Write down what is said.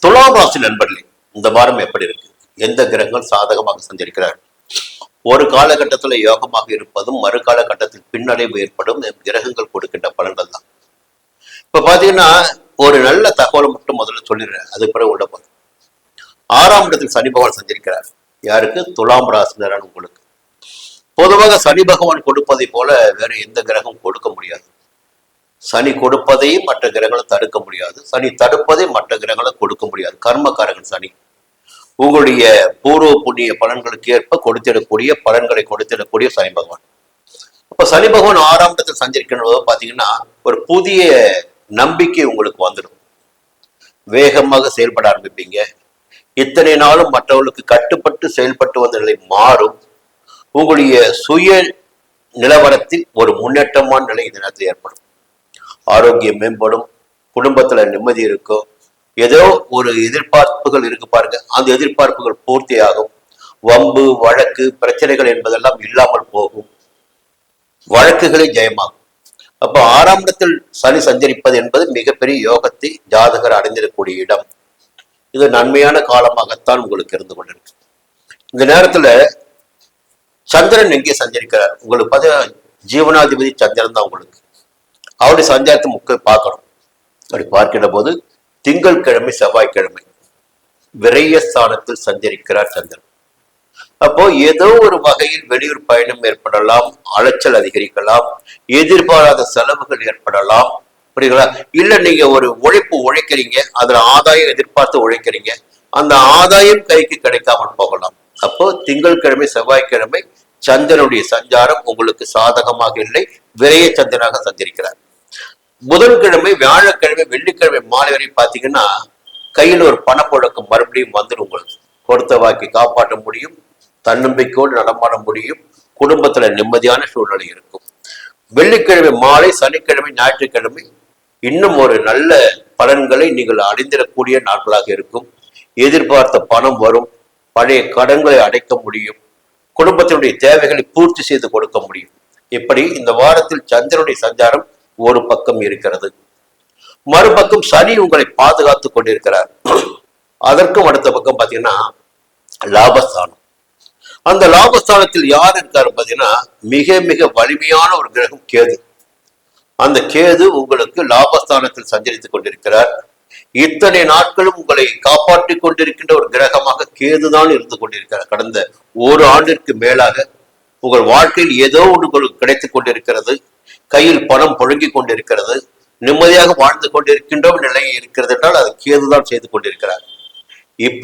துலாம் ராசி நண்பர்களே, இந்த வாரம் எப்படி இருக்கு? எந்த கிரகங்கள் சாதகமாக சஞ்சரிக்கிறார்? ஒரு காலகட்டத்தில் யோகமாக இருப்பதும் மறு காலகட்டத்தில் பின்னடைவு ஏற்படும் கிரகங்கள் கொடுக்கின்ற பலன்கள் தான். இப்ப பாத்தீங்கன்னா ஒரு நல்ல தகவலை மட்டும் முதல்ல சொல்லிடுறேன், அது பிறகு உள்ள போதும். 6ஆம் இடத்தில் சனி பகவான் சஞ்சரிக்கிறார். யாருக்கு? துலாம் ராசினரான உங்களுக்கு. பொதுவாக சனி பகவான் கொடுப்பதை போல வேற எந்த கிரகம் கொடுக்க முடியாது. சனி கொடுப்பதையும் மற்ற கிரகங்களை தடுக்க முடியாது. சனி தடுப்பதை மற்ற கிரகங்களை கொடுக்க முடியாது. கர்மக்காரகன் சனி. உங்களுடைய பூர்வ புண்ணிய பலன்களுக்கு ஏற்ப கொடுத்திடக்கூடிய பலன்களை கொடுத்திடக்கூடிய சனி பகவான். அப்ப சனி பகவான் 6ஆம் இடத்தில் சஞ்சரிக்கின்ற பாத்தீங்கன்னா ஒரு புதிய நம்பிக்கை உங்களுக்கு வந்துடும். வேகமாக செயல்பட ஆரம்பிப்பீங்க. இத்தனை நாளும் மற்றவர்களுக்கு கட்டுப்பட்டு செயல்பட்டு வந்த நிலை மாறும். உங்களுடைய சுய நிலவரத்தில் ஒரு முன்னேற்றமான நிலை இந்த நேரத்தில் ஏற்படும். ஆரோக்கியம் மேம்படும். குடும்பத்துல நிம்மதி இருக்கும். ஏதோ ஒரு எதிர்பார்ப்புகள் இருக்கு பாருங்க, அந்த எதிர்பார்ப்புகள் பூர்த்தியாகும். வம்பு வழக்கு பிரச்சனைகள் என்பதெல்லாம் இல்லாமல் போகும். வழக்குகளே ஜெயமாகும். அப்ப 6ஆம் இடத்தில் சனி சஞ்சரிப்பது என்பது மிகப்பெரிய யோகத்தை ஜாதகர் அடைந்திருக்கக்கூடிய இடம். இது நன்மையான காலமாகத்தான் உங்களுக்கு இருந்து கொண்டிருக்கு. இந்த நேரத்துல சந்திரன் எங்கே சஞ்சரிக்கிறார்? உங்களுக்கு பார்த்தீங்கன்னா ஜீவனாதிபதி சந்திரன் தான் உங்களுக்கு. அவருடைய சஞ்சாரத்தை முக்கிய பார்க்கணும். அப்படி பார்க்கின்ற போது திங்கட்கிழமை செவ்வாய்க்கிழமை விரயஸ்தானத்தில் சஞ்சரிக்கிறார் சந்திரன். அப்போ ஏதோ ஒரு வகையில் வெளியூர் பயணம் ஏற்படலாம், அலைச்சல் அதிகரிக்கலாம், எதிர்பாராத செலவுகள் ஏற்படலாம். புரியுங்களா? இல்ல நீங்க ஒரு உழைப்பு உழைக்கிறீங்க, அதுல ஆதாயம் எதிர்பார்த்து உழைக்கிறீங்க, அந்த ஆதாயம் கைக்கு கிடைக்காமல் போகலாம். அப்போ திங்கட்கிழமை செவ்வாய்க்கிழமை சந்திரனுடைய சஞ்சாரம் உங்களுக்கு சாதகமாக இல்லை, விரைய சந்திரனாக சஞ்சரிக்கிறார். புதன்கிழமை வியாழக்கிழமை வெள்ளிக்கிழமை மாலை வரை பாத்தீங்கன்னா கையில் ஒரு பணப்புழக்கம் மறுபடியும் வந்துடும். உங்களுக்கு கொடுத்த வாக்கி காப்பாற்ற முடியும், தன்னம்பிக்கையோடு நடமாட முடியும், குடும்பத்துல நிம்மதியான சூழ்நிலை இருக்கும். வெள்ளிக்கிழமை மாலை சனிக்கிழமை ஞாயிற்றுக்கிழமை இன்னும் ஒரு நல்ல பலன்களை நீங்கள் அடைந்திடக்கூடிய நாட்களாக இருக்கும். எதிர்பார்த்த பணம் வரும், பழைய கடன்களை அடைக்க முடியும், குடும்பத்தினுடைய தேவைகளை பூர்த்தி செய்து கொடுக்க முடியும். இப்படி இந்த வாரத்தில் சந்திரனுடைய சஞ்சாரம் ஒரு பக்கம் இருக்கிறது. மறுபக்கம் சனி உங்களை பாதுகாத்து கொண்டிருக்கிறார். அதற்கும் அடுத்த பக்கம் பாத்தீங்கன்னா லாபஸ்தானம். அந்த லாபஸ்தானத்தில் யார் இருக்காரு பாத்தீங்கன்னா மிக மிக வலிமையான ஒரு கிரகம் கேது. அந்த கேது உங்களுக்கு லாபஸ்தானத்தில் சஞ்சரித்துக் கொண்டிருக்கிறார். இத்தனை நாட்களும் உங்களை காப்பாற்றி கொண்டிருக்கின்ற ஒரு கிரகமாக கேதுதான் இருந்து கொண்டிருக்கிறார். கடந்த ஒரு ஆண்டிற்கு மேலாக உங்கள் வாழ்க்கையில் ஏதோ ஒன்று உங்களுக்கு கிடைத்துக் கொண்டிருக்கிறது. கையில் பணம் புழங்கிக் கொண்டிருக்கிறது. நிம்மதியாக வாழ்ந்து கொண்டிருக்கின்ற நிலை இருக்கிறது என்றால் அது கேதுதான் செய்து கொண்டிருக்கிறார். இப்போ